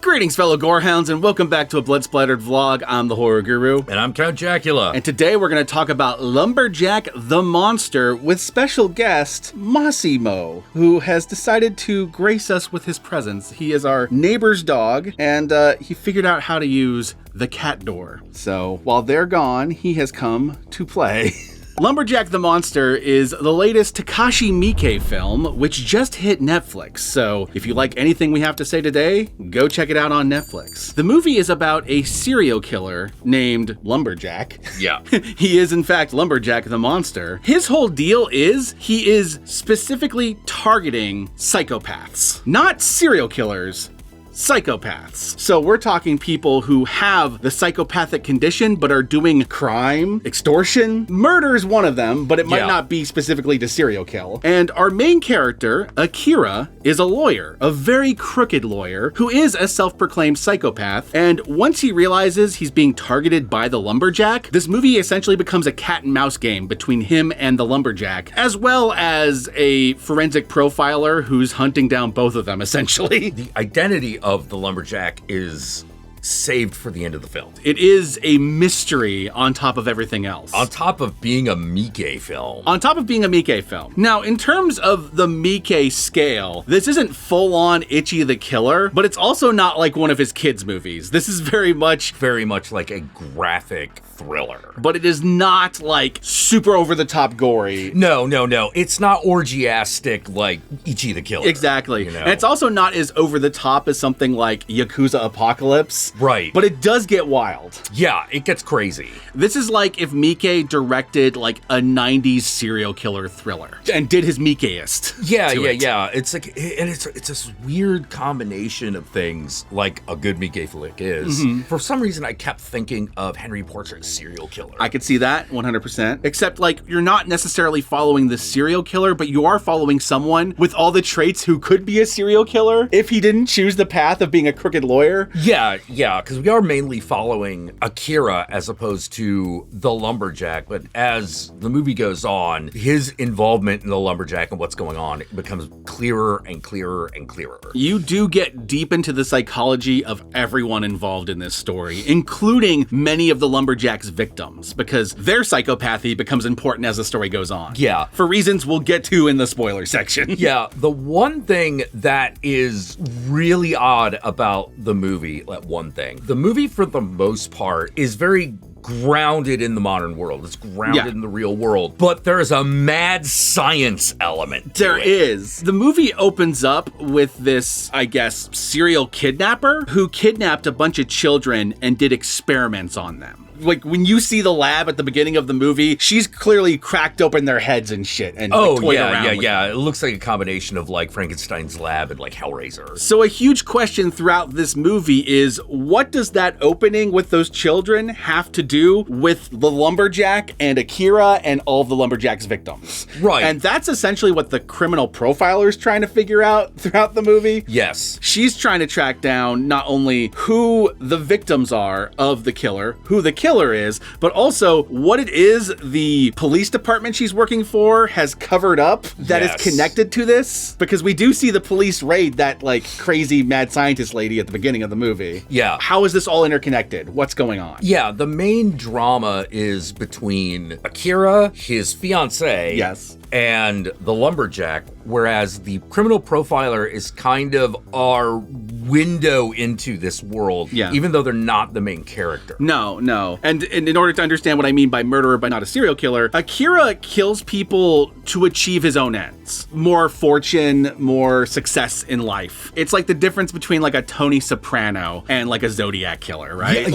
Greetings, fellow Gorehounds, and welcome back to a Blood Splattered vlog. I'm the Horror Guru. And I'm Count Jackula. And today we're going to talk about Lumberjack the Monster with special guest Massimo, who has decided to grace us with his presence. He is our neighbor's dog, and he figured out how to use the cat door. So while they're gone, he has come to play. Lumberjack the Monster is the latest Takashi Miike film, which just hit Netflix. So if you like anything we have to say today, go check it out on Netflix. The movie is about a serial killer named Lumberjack. Yeah. He is in fact Lumberjack the Monster. His whole deal is he is specifically targeting psychopaths, not serial killers. Psychopaths. So we're talking people who have the psychopathic condition but are doing crime, extortion. Murder is one of them, but it might not be specifically to serial kill. And our main character, Akira, is a lawyer, a very crooked lawyer who is a self-proclaimed psychopath. And once he realizes he's being targeted by the Lumberjack, this movie essentially becomes a cat and mouse game between him and the Lumberjack, as well as a forensic profiler who's hunting down both of them, essentially. The identity of the Lumberjack is saved for the end of the film. It is a mystery on top of everything else. On top of being a Miike film. On top of being a Miike film. Now, in terms of the Miike scale, this isn't full-on Ichi the Killer, but it's also not like one of his kids' movies. This is very much like a graphic thriller. But it is not like super over-the-top gory. No. It's not orgiastic like Ichi the Killer. Exactly. You know? And it's also not as over-the-top as something like Yakuza Apocalypse. Right. But it does get wild. Yeah, it gets crazy. This is like if Miike directed like a 90s serial killer thriller and did his Miike-est. Yeah. It's like, and it's this weird combination of things like a good Miike flick is. Mm-hmm. For some reason, I kept thinking of Henry Portrait's Serial Killer. I could see that 100%. Except like you're not necessarily following the serial killer, but you are following someone with all the traits who could be a serial killer if he didn't choose the path of being a crooked lawyer. Yeah, because we are mainly following Akira as opposed to the Lumberjack, but as the movie goes on, his involvement in the Lumberjack and what's going on becomes clearer and clearer and clearer. You do get deep into the psychology of everyone involved in this story, including many of the Lumberjack's victims, because their psychopathy becomes important as the story goes on. Yeah. For reasons we'll get to in the spoiler section. Yeah, the one thing that is really odd about the movie, the movie for the most part is very grounded in the modern world. It's grounded in the real world, but there's a mad science element to There it. is. The movie opens up with this, I guess, serial kidnapper who kidnapped a bunch of children and did experiments on them. Like when you see the lab at the beginning of the movie, she's clearly cracked open their heads and shit and toyed around with them. It looks like a combination of like Frankenstein's lab and like Hellraiser. So a huge question throughout this movie is, what does that opening with those children have to do with the Lumberjack and Akira and all of the Lumberjack's victims? Right. And that's essentially what the criminal profiler is trying to figure out throughout the movie. Yes. She's trying to track down not only who the victims are of the killer, who the killer is, but also what it is the police department she's working for has covered up that is connected to this. Because we do see the police raid that like crazy mad scientist lady at the beginning of the movie. Yeah. How is this all interconnected? What's going on? Yeah, the main drama is between Akira, his fiancée, and the Lumberjack, whereas the criminal profiler is kind of our window into this world, even though they're not the main character. No. And in order to understand what I mean by murderer but not a serial killer, Akira kills people to achieve his own ends. More fortune, more success in life. It's like the difference between like a Tony Soprano and like a Zodiac killer, right?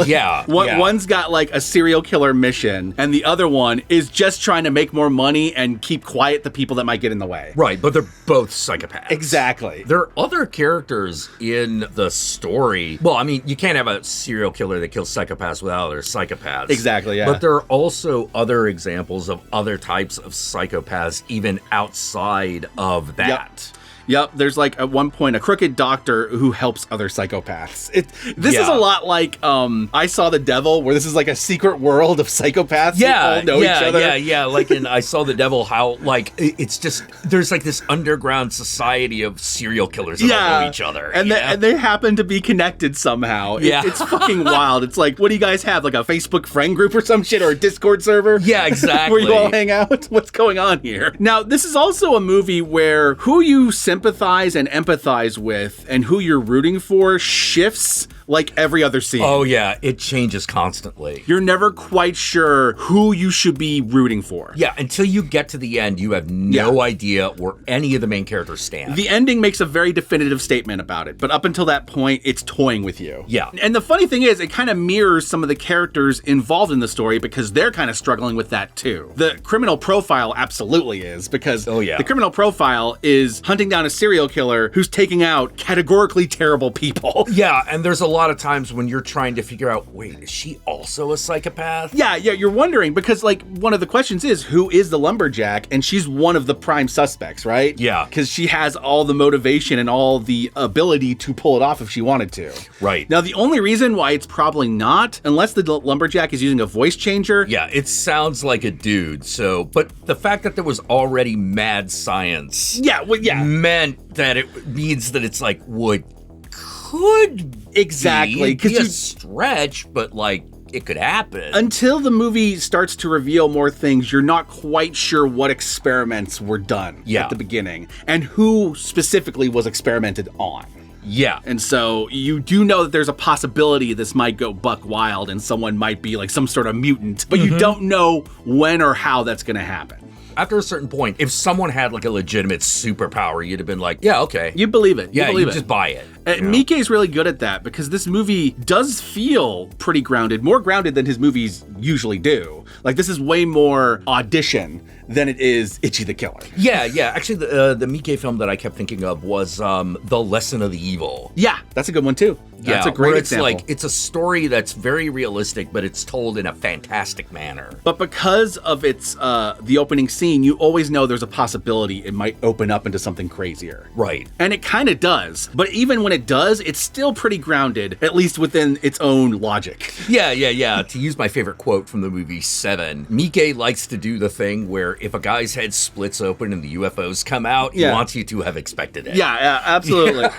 One's got like a serial killer mission and the other one is just trying to make more money and keep quiet the people that might get in the way. Right, but they're both psychopaths. Exactly. There are other characters in the story. Well, I mean, you can't have a serial killer that kills psychopaths without other psychopaths. Exactly, yeah. But there are also other examples of other types of psychopaths even outside of that. Yep, there's like at one point a crooked doctor who helps other psychopaths. This is a lot like I Saw the Devil, where this is like a secret world of psychopaths who all know each other. Yeah. Like in I Saw the Devil, how like it's just there's like this underground society of serial killers that all know each other. And they happen to be connected somehow. It's fucking wild. It's like, what do you guys have? Like a Facebook friend group or some shit, or a Discord server? Yeah, exactly. Where you all hang out? What's going on here? Now, this is also a movie where who you sympathize and empathize with and who you're rooting for shifts like every other scene. Oh yeah, it changes constantly. You're never quite sure who you should be rooting for. Yeah, until you get to the end, you have no idea where any of the main characters stand. The ending makes a very definitive statement about it, but up until that point, it's toying with you. Yeah. And the funny thing is, it kind of mirrors some of the characters involved in the story because they're kind of struggling with that too. The criminal profile absolutely is, because the criminal profile is hunting down a serial killer who's taking out categorically terrible people. Yeah, and there's a lot of times when you're trying to figure out, wait, is she also a psychopath? Yeah, you're wondering, because like one of the questions is, who is the lumberjack? And she's one of the prime suspects, right? Yeah. Because she has all the motivation and all the ability to pull it off if she wanted to. Right. Now, the only reason why it's probably not, unless the lumberjack is using a voice changer. Yeah, it sounds like a dude, but the fact that there was already mad science meant that it means that it's like, could exactly be a stretch, but like it could happen. Until the movie starts to reveal more things, you're not quite sure what experiments were done at the beginning and who specifically was experimented on. Yeah. And so you do know that there's a possibility this might go buck wild and someone might be like some sort of mutant, but you don't know when or how that's going to happen. After a certain point, if someone had like a legitimate superpower, you'd have been like, yeah, okay. You believe it. You just buy it. Miike is really good at that because this movie does feel pretty grounded, more grounded than his movies usually do. Like this is way more audition than it is Ichi the Killer. Yeah. Actually, the Miike film that I kept thinking of was The Lesson of the Evil. Yeah, that's a good one too. That's a great example. Like, it's a story that's very realistic, but it's told in a fantastic manner. But because of its the opening scene, you always know there's a possibility it might open up into something crazier. Right. And it kind of does. But even when it does, it's still pretty grounded, at least within its own logic. Yeah. To use my favorite quote from the movie Seven, Miike likes to do the thing where if a guy's head splits open and the UFOs come out, he wants you to have expected it. Yeah, absolutely.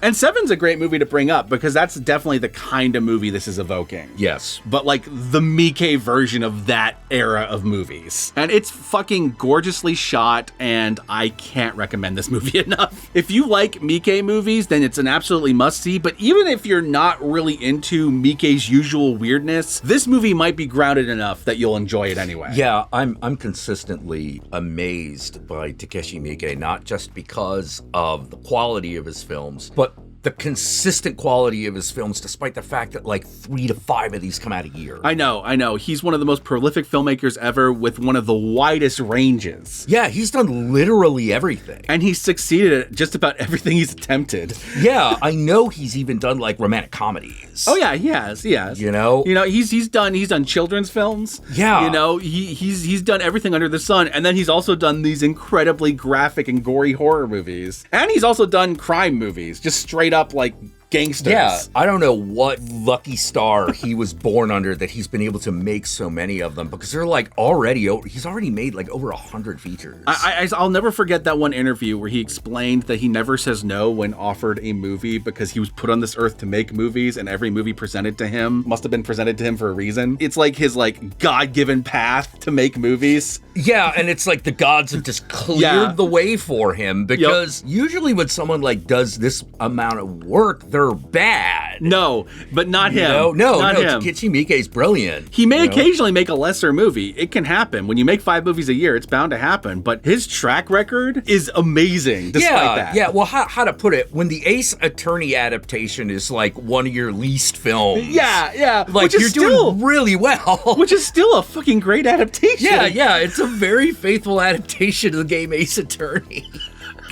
And Seven's a great movie to bring up because that's definitely the kind of movie this is evoking. Yes. But like the Miike version of that era of movies. And it's fucking gorgeously shot, and I can't recommend this movie enough. If you like Miike movies, then it's an absolutely must-see, but even if you're not really into Miike's usual weirdness, this movie might be grounded enough that you'll enjoy it anyway. Yeah, I'm consistently amazed by Takashi Miike, not just because of the quality of his films, but the consistent quality of his films, despite the fact that like 3 to 5 of these come out a year. I know. He's one of the most prolific filmmakers ever with one of the widest ranges. Yeah, he's done literally everything. And he's succeeded at just about everything he's attempted. Yeah, I know he's even done like romantic comedies. Oh yeah, he has. You know, he's done children's films. Yeah. You know, he's done everything under the sun, and then he's also done these incredibly graphic and gory horror movies. And he's also done crime movies, just straight up like gangsters. Yeah, I don't know what lucky star he was born under that he's been able to make so many of them, because they're like he's already made like over 100 features. I'll never forget that one interview where he explained that he never says no when offered a movie because he was put on this earth to make movies, and every movie presented to him must have been presented to him for a reason. It's like his like God-given path to make movies. Yeah, and it's like the gods have just cleared the way for him, because usually when someone like does this amount of work, they're bad. No, but not him. No, him. Takashi Miike's brilliant. He may occasionally make a lesser movie. It can happen. When you make 5 movies a year, it's bound to happen. But his track record is amazing despite that. Yeah, well, how to put it, when the Ace Attorney adaptation is like one of your least films. Yeah. Like, you're doing really well. Which is still a fucking great adaptation. Yeah, it's a very faithful adaptation of the game Ace Attorney.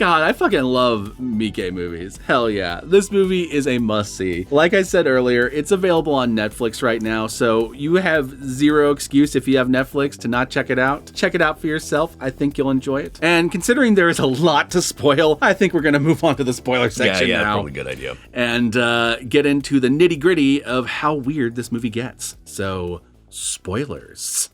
God, I fucking love Miike movies. Hell yeah. This movie is a must-see. Like I said earlier, it's available on Netflix right now, so you have zero excuse if you have Netflix to not check it out. Check it out for yourself. I think you'll enjoy it. And considering there is a lot to spoil, I think we're going to move on to the spoiler section now. Yeah, probably a good idea. And get into the nitty-gritty of how weird this movie gets. So, spoilers.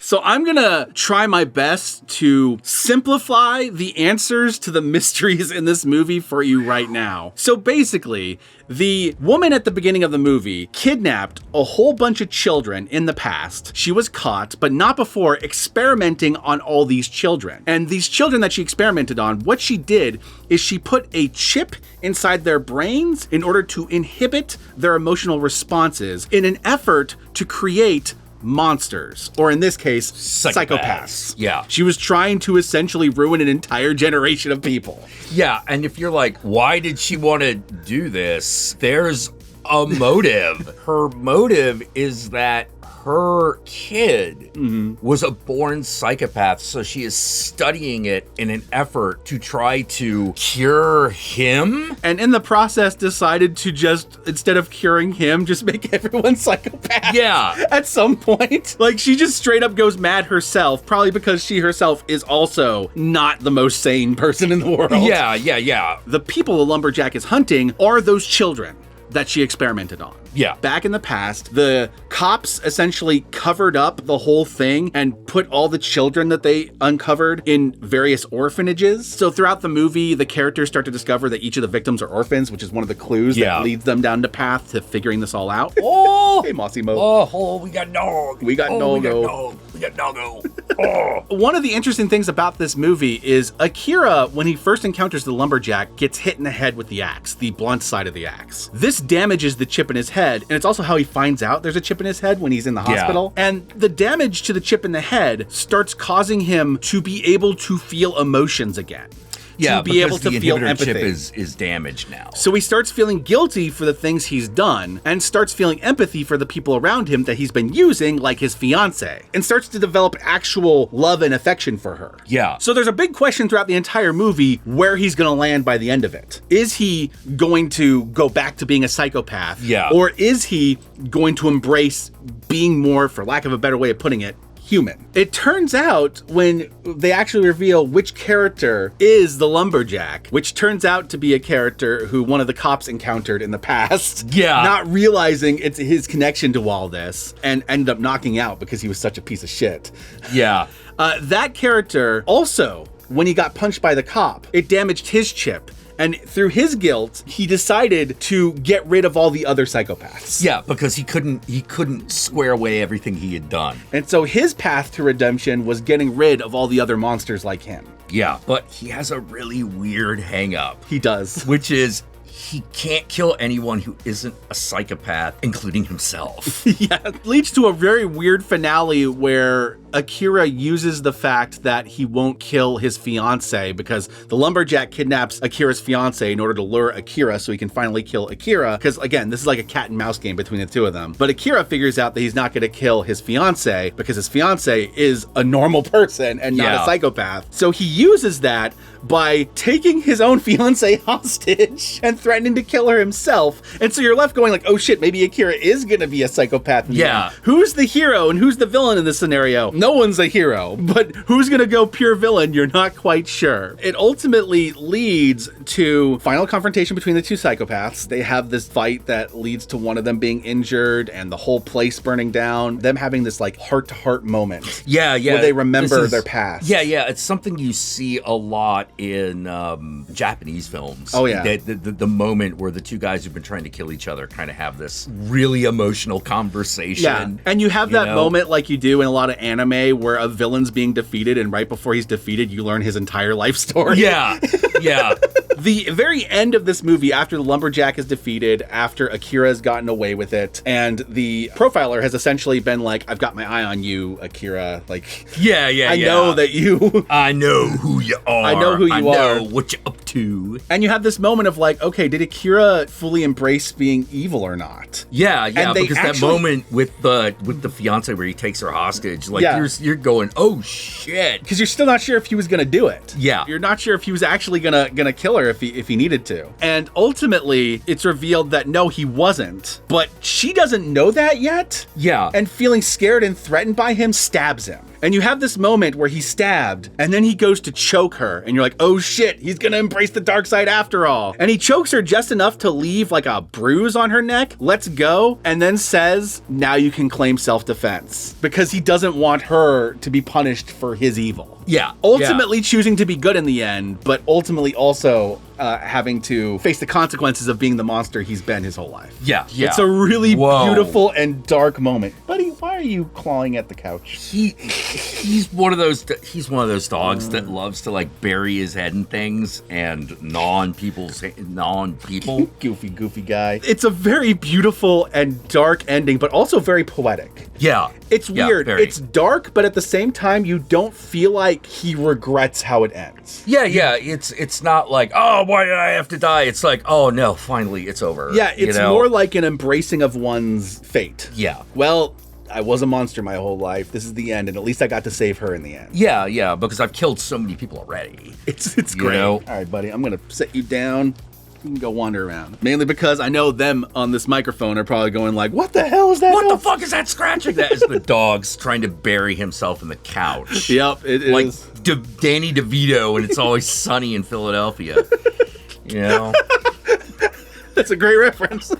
So I'm gonna try my best to simplify the answers to the mysteries in this movie for you right now. So basically, the woman at the beginning of the movie kidnapped a whole bunch of children in the past. She was caught, but not before, experimenting on all these children. And these children that she experimented on, what she did is she put a chip inside their brains in order to inhibit their emotional responses in an effort to create monsters, or in this case, psychopaths. Yeah. She was trying to essentially ruin an entire generation of people. Yeah, and if you're like, why did she want to do this? There's a motive. Her motive is that her kid was a born psychopath, so she is studying it in an effort to try to cure him. And in the process decided to just, instead of curing him, just make everyone psychopath. Yeah. At some point. Like, she just straight up goes mad herself, probably because she herself is also not the most sane person in the world. Yeah. The people the lumberjack is hunting are those children that she experimented on. Yeah. Back in the past, the cops essentially covered up the whole thing and put all the children that they uncovered in various orphanages. So throughout the movie, the characters start to discover that each of the victims are orphans, which is one of the clues that leads them down the path to figuring this all out. Oh! Hey, Mossimo. Oh, we got dog. We got doggo. We got doggo. Oh. One of the interesting things about this movie is Akira, when he first encounters the lumberjack, gets hit in the head with the axe, the blunt side of the axe. This damages the chip in his head, and it's also how he finds out there's a chip in his head when he's in the hospital. And the damage to the chip in the head starts causing him to be able to feel emotions again. Yeah, to be able to feel empathy. Chip is damaged now. So he starts feeling guilty for the things he's done and starts feeling empathy for the people around him that he's been using, like his fiance, and starts to develop actual love and affection for her. Yeah. So there's a big question throughout the entire movie where he's going to land by the end of it. Is he going to go back to being a psychopath? Yeah. Or is he going to embrace being more, for lack of a better way of putting it, human? It turns out when they actually reveal which character is the lumberjack, which turns out to be a character who one of the cops encountered in the past. Yeah. Not realizing it's his connection to all this and ended up knocking out because he was such a piece of shit. Yeah. That character also, when he got punched by the cop, it damaged his chip. And through his guilt, he decided to get rid of all the other psychopaths. Yeah, because he couldn't square away everything he had done. And so his path to redemption was getting rid of all the other monsters like him. Yeah, but he has a really weird hang up. He does. Which is, he can't kill anyone who isn't a psychopath, including himself. Yeah, it leads to a very weird finale where Akira uses the fact that he won't kill his fiance because the lumberjack kidnaps Akira's fiance in order to lure Akira so he can finally kill Akira. Because again, this is like a cat and mouse game between the two of them. But Akira figures out that he's not going to kill his fiance because his fiance is a normal person and not a psychopath. So he uses that by taking his own fiance hostage and threatening to kill her himself. And so you're left going like, oh shit, maybe Akira is going to be a psychopath. Yeah. Who's the hero and who's the villain in this scenario? No one's a hero, but who's going to go pure villain? You're not quite sure. It ultimately leads to final confrontation between the two psychopaths. They have this fight that leads to one of them being injured and the whole place burning down, them having this like heart-to-heart moment. Yeah. Where they remember their past. Yeah. It's something you see a lot in Japanese films. Oh, yeah. The moment where the two guys who've been trying to kill each other kind of have this really emotional conversation. Yeah, and you have that moment like you do in a lot of anime where a villain's being defeated and right before he's defeated, you learn his entire life story. Yeah. The very end of this movie, after the lumberjack is defeated, after Akira has gotten away with it, and the profiler has essentially been like, I've got my eye on you, Akira. Like, I know that you... I know who you are. I know who you are. I know what you're up to. And you have this moment of like, okay, did Akira fully embrace being evil or not? Yeah, because that moment with the fiance where he takes her hostage, like you're going, oh shit. Because you're still not sure if he was gonna do it. Yeah. You're not sure if he was actually gonna kill her if he needed to. And ultimately, it's revealed that no, he wasn't. But she doesn't know that yet. Yeah. And feeling scared and threatened by him, stabs him. And you have this moment where he's stabbed, and then he goes to choke her, and you're like, oh shit, he's gonna embrace the dark side after all. And he chokes her just enough to leave like a bruise on her neck, lets go, and then says, now you can claim self-defense. Because he doesn't want her to be punished for his evil. Yeah. Ultimately choosing to be good in the end, but ultimately also having to face the consequences of being the monster he's been his whole life. Yeah. It's a really beautiful and dark moment. Buddy, why are you clawing at the couch? He's one of those dogs that loves to like bury his head in things and gnaw on people. Goofy guy. It's a very beautiful and dark ending, but also very poetic. Yeah. It's weird. Very. It's dark, but at the same time, you don't feel like he regrets how it ends. Yeah. It's not like, oh, why did I have to die? It's like, oh no, finally it's over. Yeah, it's more like an embracing of one's fate. Yeah. Well, I was a monster my whole life. This is the end, and at least I got to save her in the end. Yeah, because I've killed so many people already. It's great. All right, buddy, I'm gonna set you down. You can go wander around. Mainly because I know them on this microphone are probably going like, what the hell is that? What the fuck is that scratching? That is the dog's trying to bury himself in the couch. Yep, it like is. Danny DeVito, and It's Always Sunny in Philadelphia. You know? That's a great reference.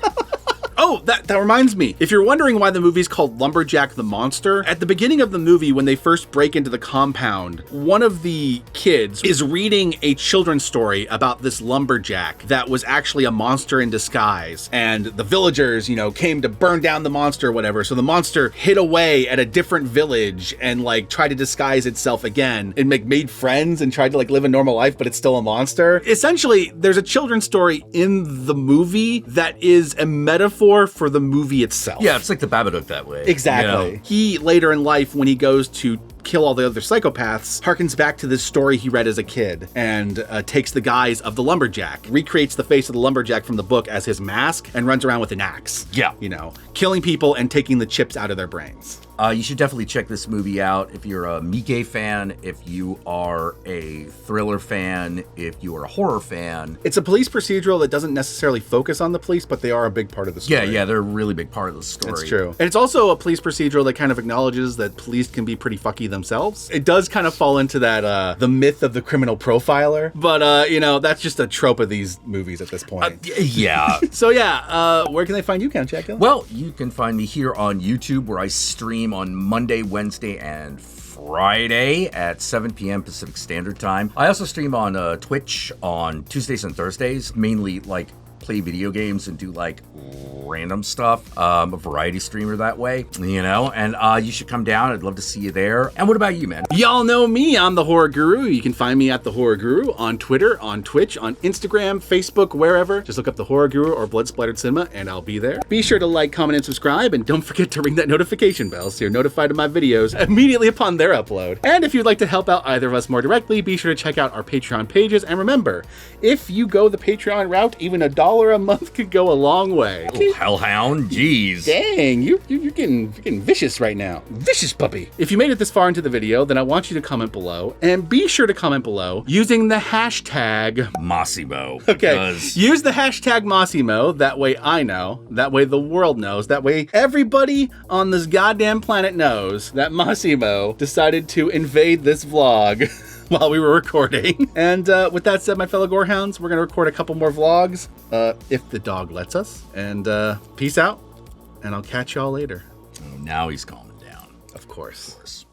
Oh, that reminds me. If you're wondering why the movie's called Lumberjack the Monster, at the beginning of the movie, when they first break into the compound, one of the kids is reading a children's story about this lumberjack that was actually a monster in disguise. And the villagers, came to burn down the monster or whatever. So the monster hid away at a different village and like tried to disguise itself again and made friends and tried to like live a normal life, but it's still a monster. Essentially, there's a children's story in the movie that is a metaphor for the movie itself. Yeah, it's like the Babadook that way. Exactly. He, later in life, when he goes to kill all the other psychopaths, harkens back to this story he read as a kid and takes the guise of the lumberjack, recreates the face of the lumberjack from the book as his mask, and runs around with an axe. Yeah. Killing people and taking the chips out of their brains. You should definitely check this movie out if you're a Miike fan, if you are a thriller fan, if you are a horror fan. It's a police procedural that doesn't necessarily focus on the police, but they are a big part of the story. Yeah, they're a really big part of the story. That's true. And it's also a police procedural that kind of acknowledges that police can be pretty fucky themselves. It does kind of fall into that, the myth of the criminal profiler, but, that's just a trope of these movies at this point. Yeah. So yeah, where can they find you, Count Jackula? Well, you can find me here on YouTube, where I stream on Monday, Wednesday, and Friday at 7 p.m. Pacific Standard Time. I also stream on Twitch on Tuesdays and Thursdays, mainly like play video games and do like random stuff. A variety streamer that way, and you should come down. I'd love to see you there. And what about you, man? Y'all know me. I'm the Horror Guru. You can find me at the Horror Guru on Twitter, on Twitch, on Instagram, Facebook, wherever. Just look up the Horror Guru or Blood Splattered Cinema and I'll be there. Be sure to like, comment, and subscribe, and don't forget to ring that notification bell so you're notified of my videos immediately upon their upload. And if you'd like to help out either of us more directly, be sure to check out our Patreon pages. And remember, if you go the Patreon route, even $1 a month could go a long way. Oh, hellhound, jeez. Dang, you're getting vicious right now. Vicious puppy. If you made it this far into the video, then I want you to comment below, and be sure to comment below using the hashtag Massimo. Okay, use the hashtag Massimo. That way I know. That way the world knows. That way everybody on this goddamn planet knows that Massimo decided to invade this vlog while we were recording. And with that said, my fellow Gorehounds, we're gonna record a couple more vlogs, if the dog lets us. And peace out, and I'll catch y'all later. Oh, now he's calming down. Of course.